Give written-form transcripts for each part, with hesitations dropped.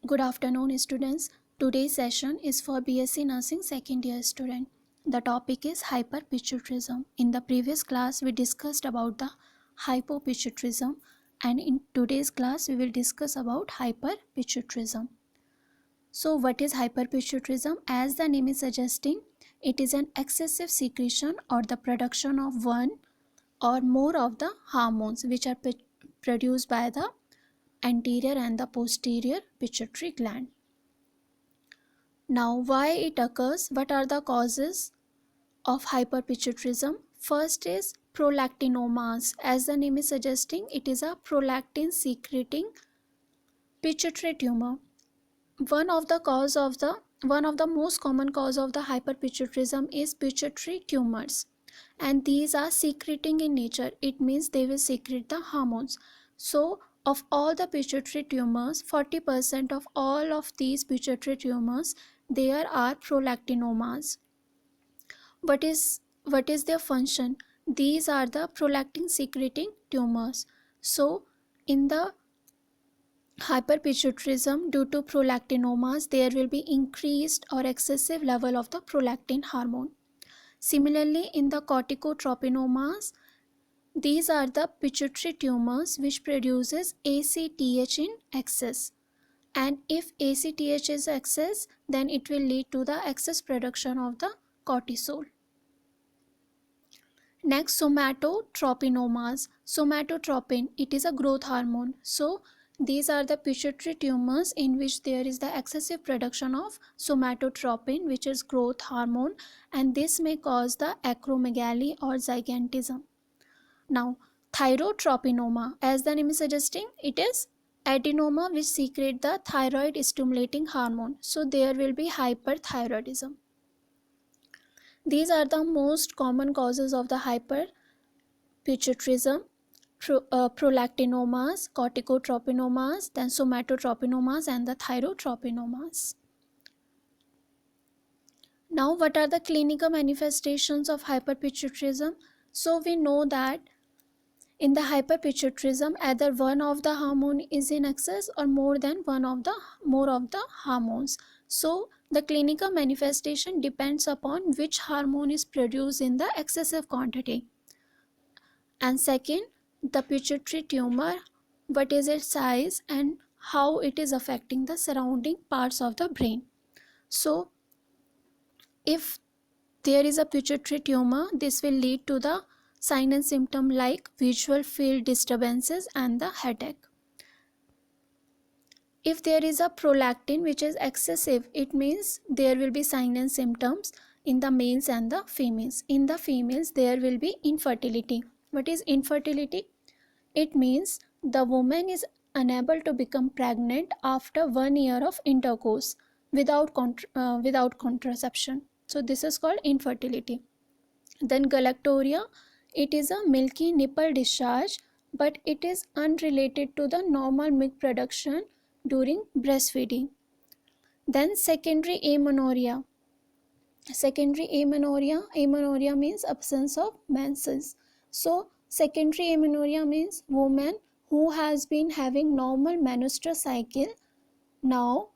Good afternoon, students. Today's session is for BSc Nursing second year student. The topic is hyperpituitarism. In the previous class, we discussed about the hypopituitarism, and in today's class, we will discuss about hyperpituitarism. So, what is hyperpituitarism? As the name is suggesting, it is an excessive secretion or the production of one or more of the hormones which are produced by the anterior and the posterior pituitary gland. Now, why it occurs? What are the causes of hyperpituitarism? First is prolactinomas. As the name is suggesting, it is a prolactin secreting pituitary tumor. One of the most common cause of the hyperpituitarism is pituitary tumors, and these are secreting in nature. It means they will secrete the hormones. So of all the pituitary tumors, 40% of all of these pituitary tumors, there are prolactinomas. What is their function? These are the prolactin secreting tumors. So in the hyperpituitarism, due to prolactinomas, there will be increased or excessive level of the prolactin hormone. Similarly, in the corticotropinomas, these are the pituitary tumors which produces ACTH in excess. And if ACTH is excess, then it will lead to the excess production of the cortisol. Next, somatotropinomas. Somatotropin, it is a growth hormone. So these are the pituitary tumors in which there is the excessive production of somatotropin, which is growth hormone, and this may cause the acromegaly or gigantism. Now, thyrotropinoma, as the name is suggesting, it is adenoma which secrete the thyroid stimulating hormone. So there will be hyperthyroidism. These are the most common causes of the hyperpituitarism: prolactinomas, corticotropinomas, then somatotropinomas, and the thyrotropinomas. Now, what are the clinical manifestations of hyperpituitarism? So we know that in the hyperpituitarism, either one of the hormone is in excess or more of the hormones. So the clinical manifestation depends upon which hormone is produced in the excessive quantity. And second, the pituitary tumor, what is its size and how it is affecting the surrounding parts of the brain. So if there is a pituitary tumor, this will lead to the sign and symptom like visual field disturbances and the headache. If there is a prolactin which is excessive, it means there will be sign and symptoms in the males and the females. In the females, there will be infertility. What is infertility? It means the woman is unable to become pregnant after 1 year of intercourse without contraception. So this is called infertility. Then galactorrhea, it is a milky nipple discharge, but it is unrelated to the normal milk production during breastfeeding. Then secondary amenorrhea. Amenorrhea means absence of menses. So secondary amenorrhea means woman who has been having normal menstrual cycle now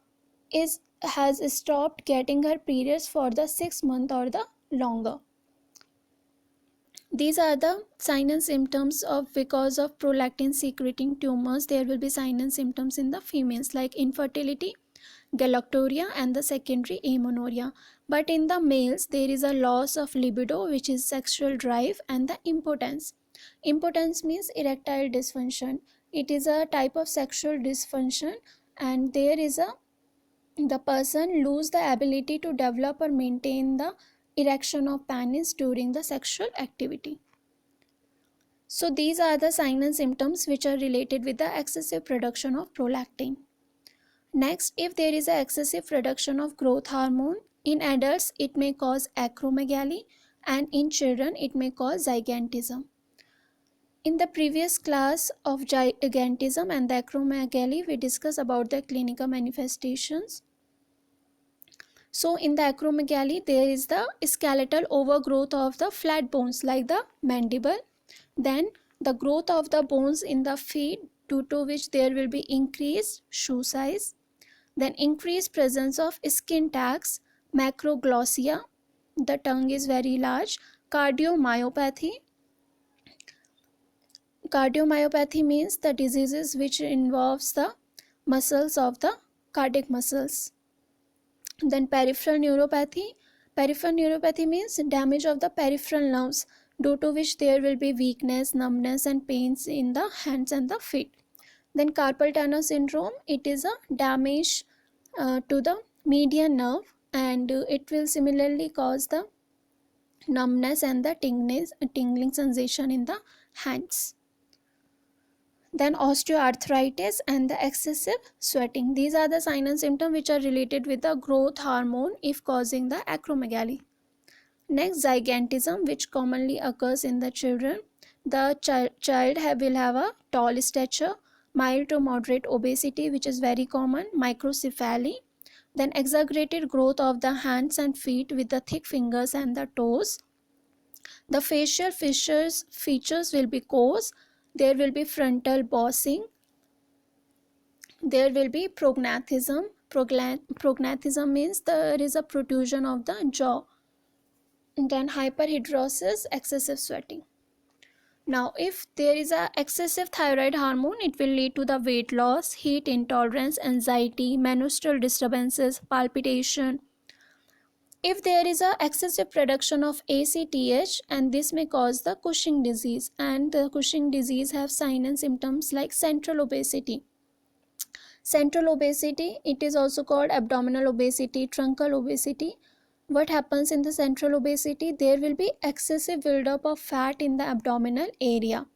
has stopped getting her periods for the 6 month or the longer. These are the sign and symptoms of because of prolactin secreting tumors. There will be sign and symptoms in the females like infertility, galactorrhea, and the secondary amenorrhea. But in the males, there is a loss of libido, which is sexual drive, and the impotence. Impotence means erectile dysfunction. It is a type of sexual dysfunction, and the person lose the ability to develop or maintain the erection of penis during the sexual activity. So these are the signs and symptoms which are related with the excessive production of prolactin. Next, if there is an excessive production of growth hormone, in adults it may cause acromegaly, and in children it may cause gigantism. In the previous class of gigantism and the acromegaly, we discussed about the clinical manifestations. So in the acromegaly, there is the skeletal overgrowth of the flat bones like the mandible. Then the growth of the bones in the feet, due to which there will be increased shoe size. Then increased presence of skin tags, macroglossia, the tongue is very large, cardiomyopathy. Cardiomyopathy means the diseases which involves the muscles of the cardiac muscles. Then peripheral neuropathy. Peripheral neuropathy means damage of the peripheral nerves, due to which there will be weakness, numbness and pains in the hands and the feet. Then carpal tunnel syndrome, it is a damage to the median nerve, and it will similarly cause the numbness and the tingling sensation in the hands. Then osteoarthritis and the excessive sweating. These are the signs and symptoms which are related with the growth hormone if causing the acromegaly. Next, gigantism, which commonly occurs in the children. The child will have a tall stature, mild to moderate obesity, which is very common, microcephaly. Then exaggerated growth of the hands and feet with the thick fingers and the toes. The facial features will be coarse. There will be frontal bossing. There will be prognathism. Prognathism means there is a protrusion of the jaw. And then hyperhidrosis, excessive sweating. Now, if there is a excessive thyroid hormone, it will lead to the weight loss, heat intolerance, anxiety, menstrual disturbances, palpitation. If there is a excessive production of ACTH, and this may cause the Cushing disease, and the Cushing disease have signs and symptoms like central obesity. Central obesity, it is also called abdominal obesity, truncal obesity. What happens in the central obesity? There will be excessive buildup of fat in the abdominal area.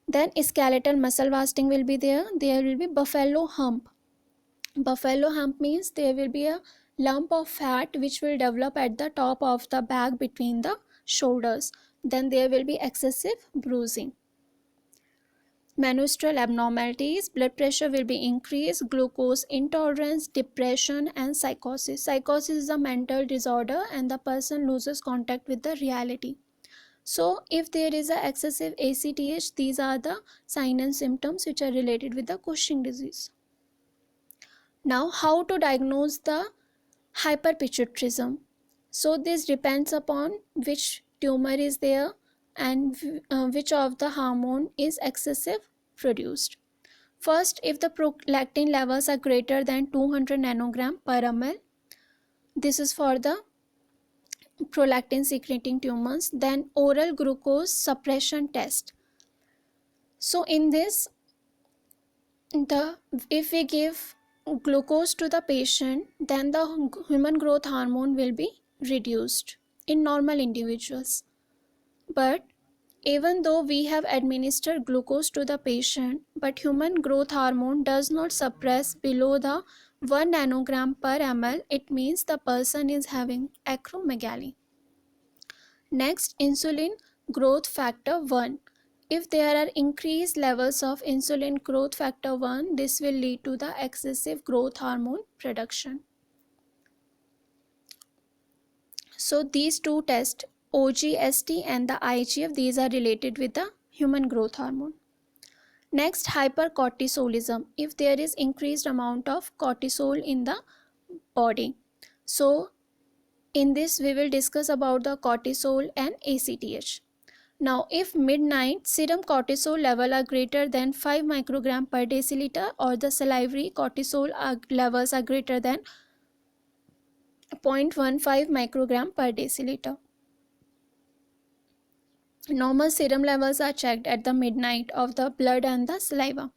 Then skeletal muscle wasting will be there. There will be buffalo hump. Buffalo hump means there will be a lump of fat which will develop at the top of the back between the shoulders. Then there will be excessive bruising. Menstrual abnormalities, blood pressure will be increased, glucose intolerance, depression and psychosis. Psychosis is a mental disorder and the person loses contact with the reality. So if there is a excessive ACTH, these are the signs and symptoms which are related with the Cushing disease. Now, how to diagnose the hyperpituitarism? So this depends upon which tumor is there and which of the hormone is excessive produced. First, if the prolactin levels are greater than 200 nanogram per ml, this is for the prolactin secreting tumors. Then oral glucose suppression test. So in this, if we give glucose to the patient, then the human growth hormone will be reduced in normal individuals. But even though we have administered glucose to the patient, but human growth hormone does not suppress below the 1 nanogram per ml, it means the person is having acromegaly. Next, insulin growth factor 1. If there are increased levels of insulin growth factor 1, this will lead to the excessive growth hormone production. So these two tests, OGST and the IGF, these are related with the human growth hormone. Next, hypercortisolism. If there is increased amount of cortisol in the body. So in this we will discuss about the cortisol and ACTH. Now, if midnight serum cortisol level are greater than 5 microgram per deciliter, or the salivary cortisol levels are greater than 0.15 microgram per deciliter. Normal serum levels are checked at the midnight of the blood and the saliva.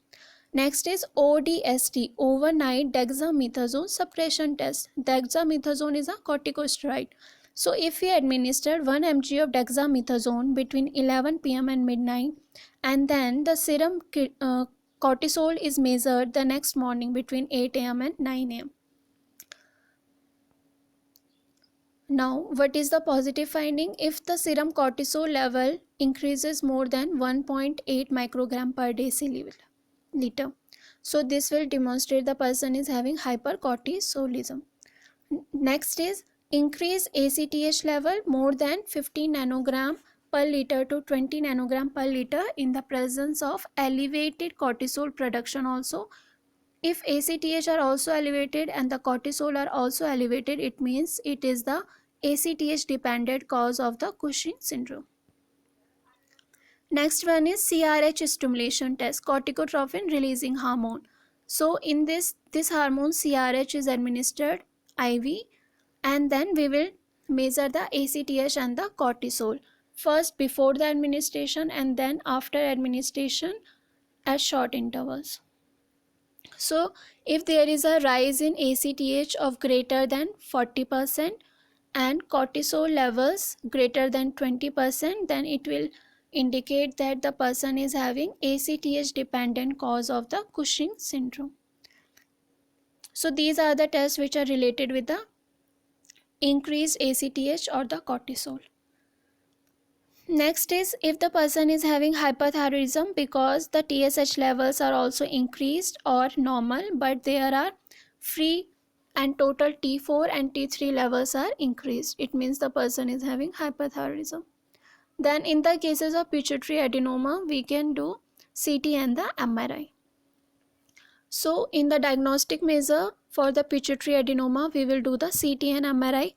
Next is ODST, overnight dexamethasone suppression test. Dexamethasone is a corticosteroid. So if we administered 1 mg of dexamethasone between 11 p.m. and midnight, and then the serum cortisol is measured the next morning between 8 a.m. and 9 a.m. Now, what is the positive finding? If the serum cortisol level increases more than 1.8 microgram per deciliter, so this will demonstrate the person is having hypercortisolism. Next is increase ACTH level more than 15 nanogram per liter to 20 nanogram per liter in the presence of elevated cortisol production also If ACTH are also elevated and the cortisol are also elevated, it means it is the ACTH dependent cause of the Cushing syndrome. Next one is CRH stimulation test, corticotrophin releasing hormone. So in this hormone CRH is administered IV, and then we will measure the ACTH and the cortisol, first before the administration and then after administration at short intervals. So if there is a rise in ACTH of greater than 40% and cortisol levels greater than 20%, then it will indicate that the person is having ACTH dependent cause of the Cushing syndrome. So these are the tests which are related with the increased ACTH or the cortisol. Next is if the person is having hyperthyroidism because the TSH levels are also increased or normal, but there are free and total T4 and T3 levels are increased, it means the person is having hyperthyroidism. Then in the cases of pituitary adenoma, we can do CT and the MRI. So in the diagnostic measure for the pituitary adenoma, we will do the CT and MRI,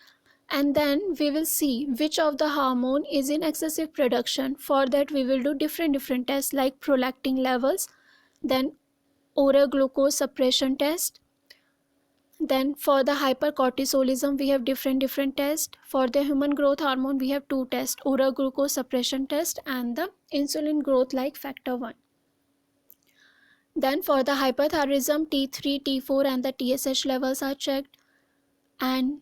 and then we will see which of the hormone is in excessive production. For that we will do different tests like prolactin levels, then oral glucose suppression test. Then for the hypercortisolism we have different tests. For the human growth hormone we have two tests, oral glucose suppression test and the insulin growth like factor 1. Then for the hyperthyroidism, T3, T4 and the TSH levels are checked, and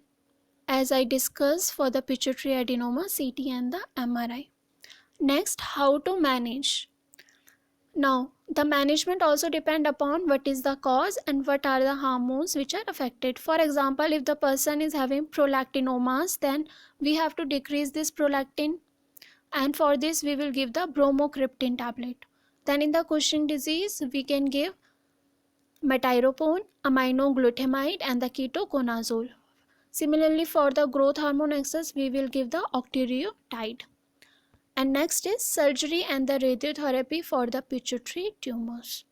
as I discussed for the pituitary adenoma, CT and the MRI. Next, how to manage. Now, the management also depend upon what is the cause and what are the hormones which are affected. For example, if the person is having prolactinomas, then we have to decrease this prolactin, and for this we will give the bromocriptine tablet. Then in the Cushing disease, we can give metyropone, aminoglutamide and the ketoconazole. Similarly, for the growth hormone excess, we will give the octreotide. And next is surgery and the radiotherapy for the pituitary tumors.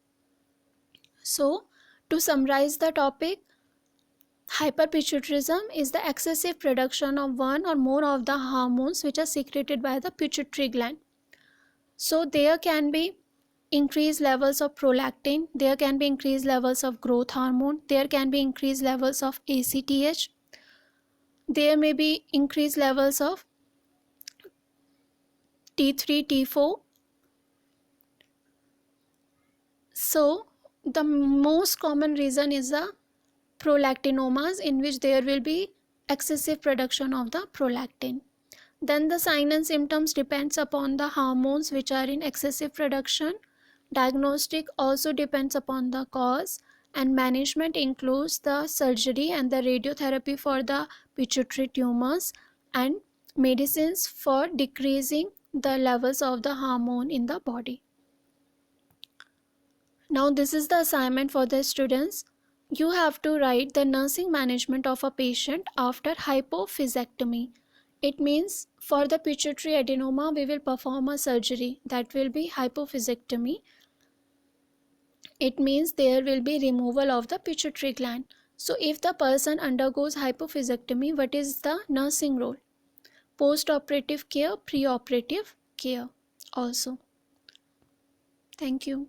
So, to summarize the topic, hyperpituitarism is the excessive production of one or more of the hormones which are secreted by the pituitary gland. So, there can be increased levels of prolactin, there can be increased levels of growth hormone, there can be increased levels of ACTH, there may be increased levels of T3, T4. So the most common reason is the prolactinomas, in which there will be excessive production of the prolactin. Then the sign and symptoms depends upon the hormones which are in excessive production. Diagnostic also depends upon the cause, and management includes the surgery and the radiotherapy for the pituitary tumors and medicines for decreasing the levels of the hormone in the body. Now this is the assignment for the students. You have to write the nursing management of a patient after hypophysectomy. It means for the pituitary adenoma we will perform a surgery, that will be hypophysectomy. It means there will be removal of the pituitary gland. So if the person undergoes hypophysectomy, what is the nursing role? Post-operative care, pre-operative care also. Thank you.